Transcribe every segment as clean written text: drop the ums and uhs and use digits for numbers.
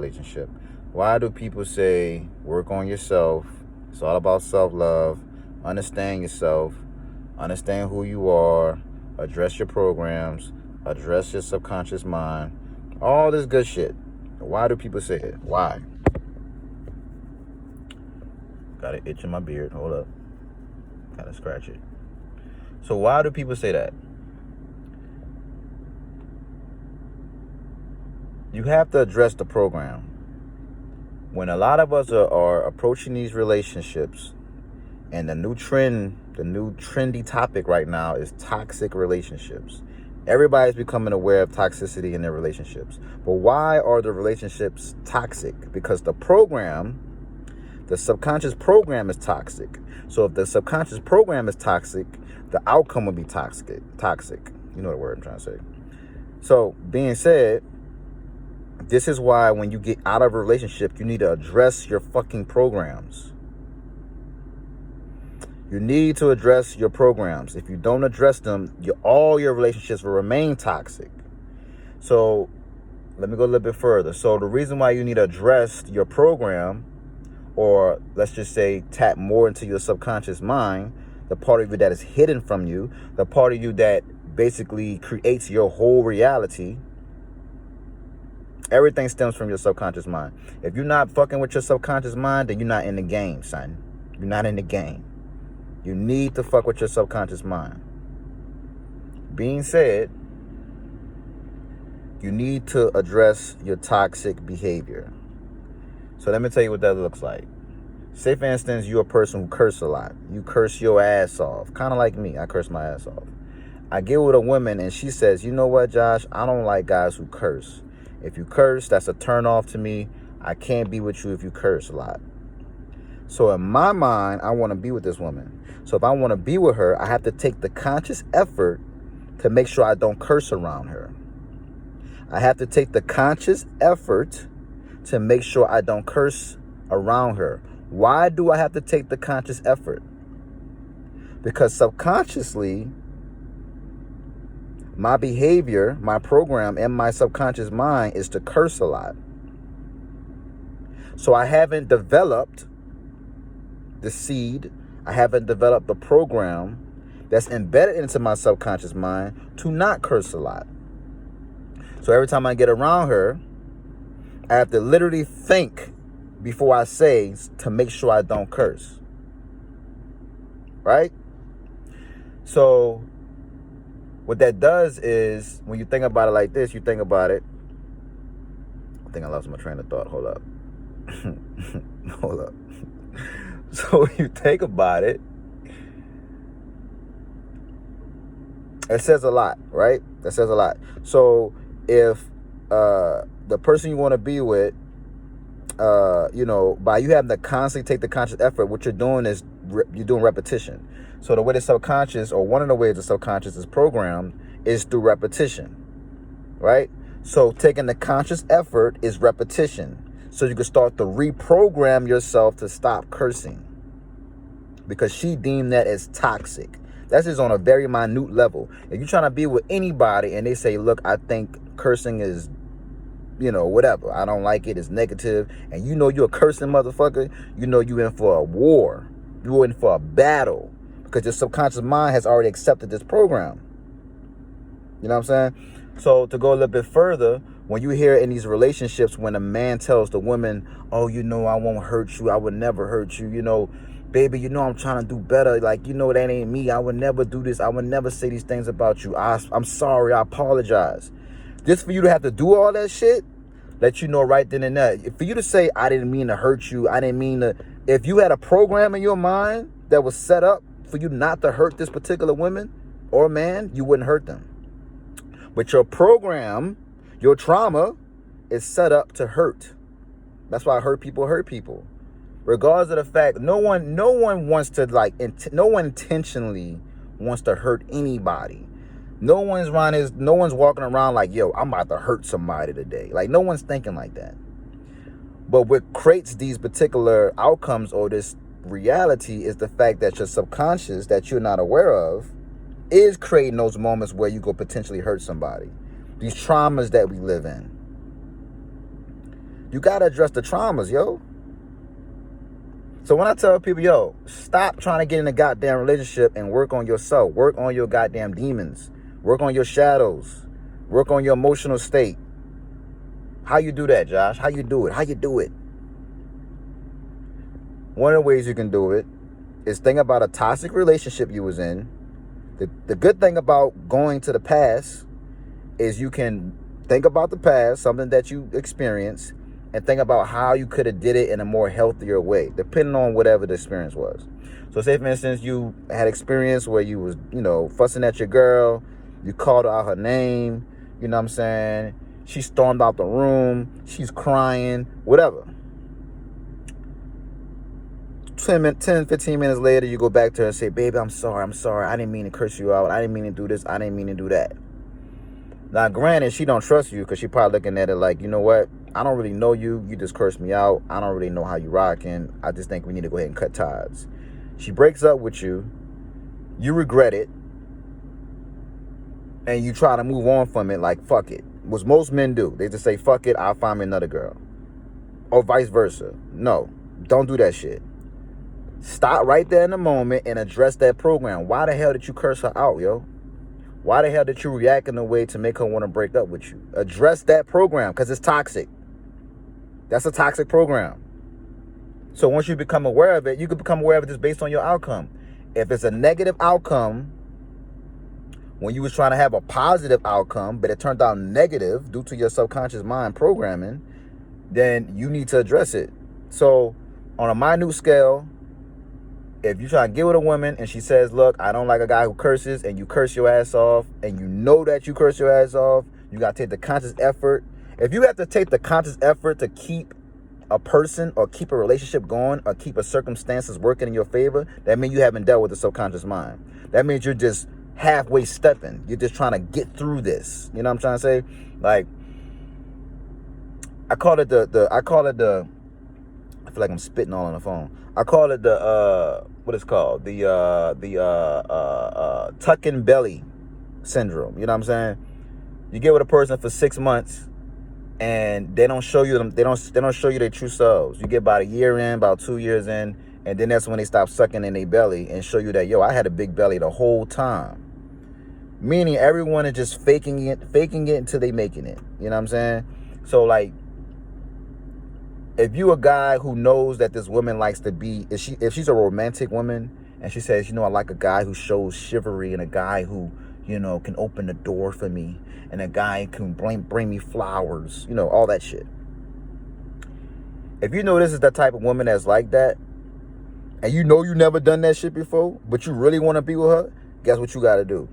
relationship? Why do people say work on yourself? It's all about self-love. Understand yourself. Understand who you are. Address your programs. Address your subconscious mind. All this good shit. Why do people say it? Why? Got an itch in my beard. Hold up. Gotta scratch it. So why do people say that? You have to address the program. When a lot of us are approaching these relationships, and the new trendy topic right now is toxic relationships. Everybody's becoming aware of toxicity in their relationships. But why are the relationships toxic? Because the subconscious program is toxic. So if the subconscious program is toxic, the outcome will be toxic. You know the word I'm trying to say. So being said, this is why when you get out of a relationship, you need to address your fucking programs. You need to address your programs. If you don't address them, all your relationships will remain toxic. So let me go a little bit further. So the reason why you need to address your program, or let's just say tap more into your subconscious mind, the part of you that is hidden from you, the part of you that basically creates your whole reality, everything stems from your subconscious mind. If you're not fucking with your subconscious mind, then you're not in the game, son. You're not in the game. You need to fuck with your subconscious mind. Being said, you need to address your toxic behavior. So let me tell you what that looks like. Say, for instance, you're a person who curses a lot. You curse your ass off. Kind of like me. I curse my ass off. I get with a woman and she says, you know what, Josh? I don't like guys who curse. If you curse, that's a turn off to me. I can't be with you if you curse a lot. So in my mind, I want to be with this woman. So if I want to be with her, I have to take the conscious effort to make sure I don't curse around her. I have to take the conscious effort to make sure I don't curse around her. Why do I have to take the conscious effort? Because subconsciously, my behavior, my program, and my subconscious mind is to curse a lot. So I haven't developed the seed, I haven't developed the program that's embedded into my subconscious mind to not curse a lot. So every time I get around her, I have to literally think before I say to make sure I don't curse. Right? So what that does is, when you think about it like this, you think about it. I think I lost my train of thought. Hold up. Hold up. So when you think about it, it says a lot, right? That says a lot. So if the person you want to be with, by you having to constantly take the conscious effort, what you're doing is you're doing repetition. So the way the subconscious, or one of the ways the subconscious is programmed, is through repetition, right? So taking the conscious effort is repetition. So you can start to reprogram yourself to stop cursing, because she deemed that as toxic. That's just on a very minute level. If you're trying to be with anybody and they say, look, I think cursing is, whatever, I don't like it, it's negative, and you're a cursing motherfucker, you in for a war. You're in for a battle, because your subconscious mind has already accepted this program. You know what I'm saying? So to go a little bit further, when you hear in these relationships, when a man tells the woman, oh, I won't hurt you, I would never hurt you, baby, I'm trying to do better, like, that ain't me, I would never do this, I would never say these things about you, I'm sorry, I apologize. Just for you to have to do all that shit, let you know right then and there. For you to say, I didn't mean to hurt you, I didn't mean to, if you had a program in your mind that was set up for you not to hurt this particular woman or man, you wouldn't hurt them. But your program, your trauma, is set up to hurt. That's why hurt people. Regardless of the fact, no one wants to, no one intentionally wants to hurt anybody. No one's walking around like, yo, I'm about to hurt somebody today. Like, no one's thinking like that. But what creates these particular outcomes or this reality is the fact that your subconscious, that you're not aware of, is creating those moments where you could potentially hurt somebody. These traumas that we live in. You got to address the traumas, yo. So when I tell people, yo, stop trying to get in a goddamn relationship and work on yourself. Work on your goddamn demons. Work on your shadows. Work on your emotional state. How you do that, Josh? How you do it? How you do it? One of the ways you can do it is think about a toxic relationship you was in. The good thing about going to the past is you can think about the past, something that you experienced, and think about how you could have did it in a more healthier way, depending on whatever the experience was. So say, for instance, you had experience where you was, fussing at your girl, you called out her name, you know what I'm saying? She stormed out the room, she's crying, whatever. 10, 15 minutes later, you go back to her and say, baby, I'm sorry. I didn't mean to curse you out. I didn't mean to do this. I didn't mean to do that. Now, granted, she don't trust you because she probably looking at it like, you know what? I don't really know you. You just cursed me out. I don't really know how you rocking. I just think we need to go ahead and cut ties. She breaks up with you. You regret it. And you try to move on from it like, fuck it. What most men do. They just say, fuck it, I'll find me another girl. Or vice versa. No, don't do that shit. Stop right there in the moment and address that program. Why the hell did you curse her out, yo? Why the hell did you react in a way to make her want to break up with you? Address that program because it's toxic. That's a toxic program. So once you become aware of it, you can become aware of it just based on your outcome. If it's a negative outcome, when you was trying to have a positive outcome, but it turned out negative due to your subconscious mind programming, then you need to address it. So on a minute scale, if you try to get with a woman and she says, look, I don't like a guy who curses, and you curse your ass off, and you know that you curse your ass off, you got to take the conscious effort. If you have to take the conscious effort to keep a person or keep a relationship going or keep a circumstances working in your favor, that means you haven't dealt with the subconscious mind. That means you're just halfway stepping. You're just trying to get through this. You know what I'm trying to say? Like, I feel like I'm spitting all on the phone. I call it what it's called, the tucking belly syndrome. You know what I'm saying? You get with a person for 6 months, and they don't show you they don't show you their true selves. You get about a year in, about 2 years in, and then that's when they stop sucking in their belly and show you that, yo, I had a big belly the whole time. Meaning everyone is just faking it until they making it. You know what I'm saying? So like, if you a guy who knows that this woman likes to be, if she's a romantic woman and she says, I like a guy who shows chivalry and a guy who, can open the door for me and a guy can bring me flowers, all that shit. If you know this is the type of woman that's like that and you never done that shit before, but you really want to be with her, guess what you got to do?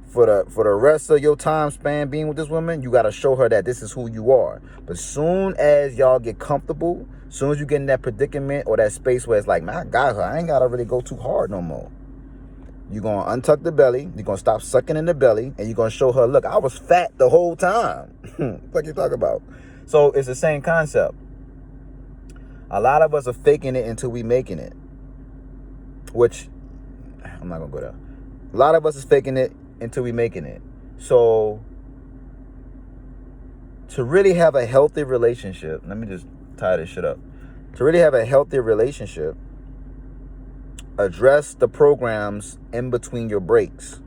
For the rest of your time span being with this woman, you got to show her that this is who you are. But soon as y'all get comfortable, soon as you get in that predicament or that space where it's like, man, I got her, I ain't got to really go too hard no more. You're going to untuck the belly, you're going to stop sucking in the belly, and you're going to show her, look, I was fat the whole time. What you talk about? So it's the same concept. A lot of us are faking it until we making it. Which, I'm not going to go there. A lot of us is faking it until we making it. So to really have a healthy relationship, let me just tie this shit up. To really have a healthy relationship, address the programs in between your breaks.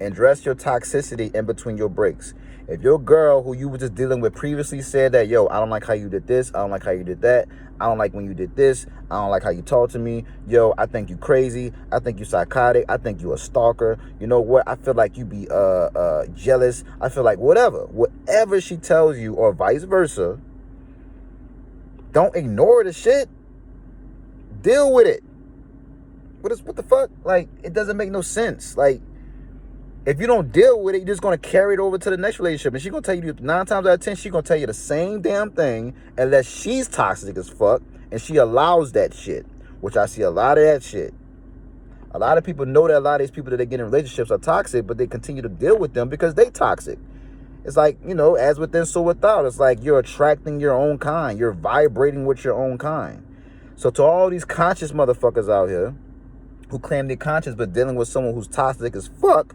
Address your toxicity in between your breaks. If your girl who you were just dealing with previously said that, yo, I don't like how you did this, I don't like how you did that, I don't like when you did this, I don't like how you talk to me, yo, I think you crazy, I think you psychotic, I think you a stalker, you know what, I feel like you be jealous, I feel like whatever she tells you or vice versa, don't ignore the shit. Deal with it. What the fuck? Like, it doesn't make no sense. Like, if you don't deal with it, you're just going to carry it over to the next relationship. And she's going to tell you 9 times out of 10, she's going to tell you the same damn thing unless she's toxic as fuck and she allows that shit, which I see a lot of that shit. A lot of people know that a lot of these people that they get in relationships are toxic, but they continue to deal with them because they toxic. It's like, as within, so without. It's like you're attracting your own kind. You're vibrating with your own kind. So to all these conscious motherfuckers out here who claim they're conscious but dealing with someone who's toxic as fuck,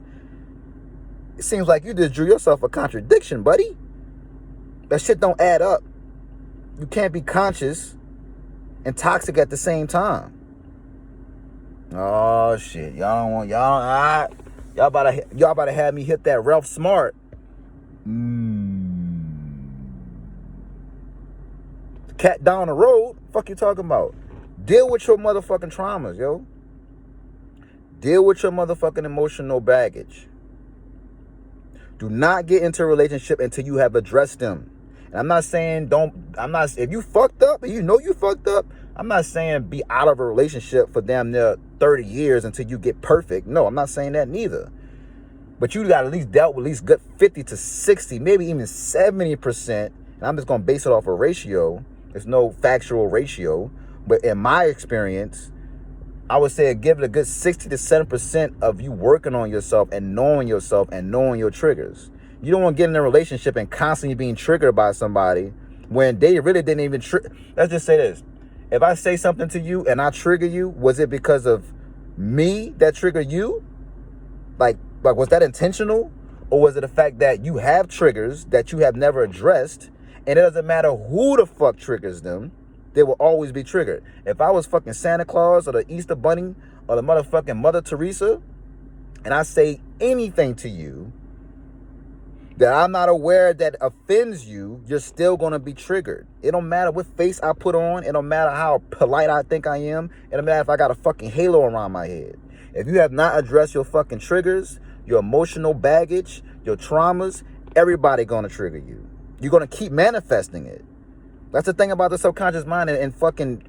it seems like you just drew yourself a contradiction, buddy. That shit don't add up. You can't be conscious and toxic at the same time. Oh shit, y'all don't want y'all about to have me hit that Ralph Smart. Cat down the road. Fuck you talking about? Deal with your motherfucking traumas, yo. Deal with your motherfucking emotional baggage. Do not get into a relationship until you have addressed them. And I'm not saying if you fucked up and you know you fucked up, I'm not saying be out of a relationship for damn near 30 years until you get perfect. No, I'm not saying that neither. But you got at least dealt with at least good 50 to 60, maybe even 70%. And I'm just going to base it off a ratio. There's no factual ratio. But in my experience, I would say give it a good 60 to 7% of you working on yourself and knowing your triggers. You don't want to get in a relationship and constantly being triggered by somebody when they really didn't even Let's just say this. If I say something to you and I trigger you, was it because of me that triggered you? Like was that intentional? Or was it the fact that you have triggers that you have never addressed, and it doesn't matter who the fuck triggers them, they will always be triggered. If I was fucking Santa Claus or the Easter Bunny or the motherfucking Mother Teresa, and I say anything to you that I'm not aware that offends you, you're still going to be triggered. It don't matter what face I put on. It don't matter how polite I think I am. It don't matter if I got a fucking halo around my head. If you have not addressed your fucking triggers, your emotional baggage, your traumas, everybody going to trigger you. You're going to keep manifesting it. That's the thing about the subconscious mind and fucking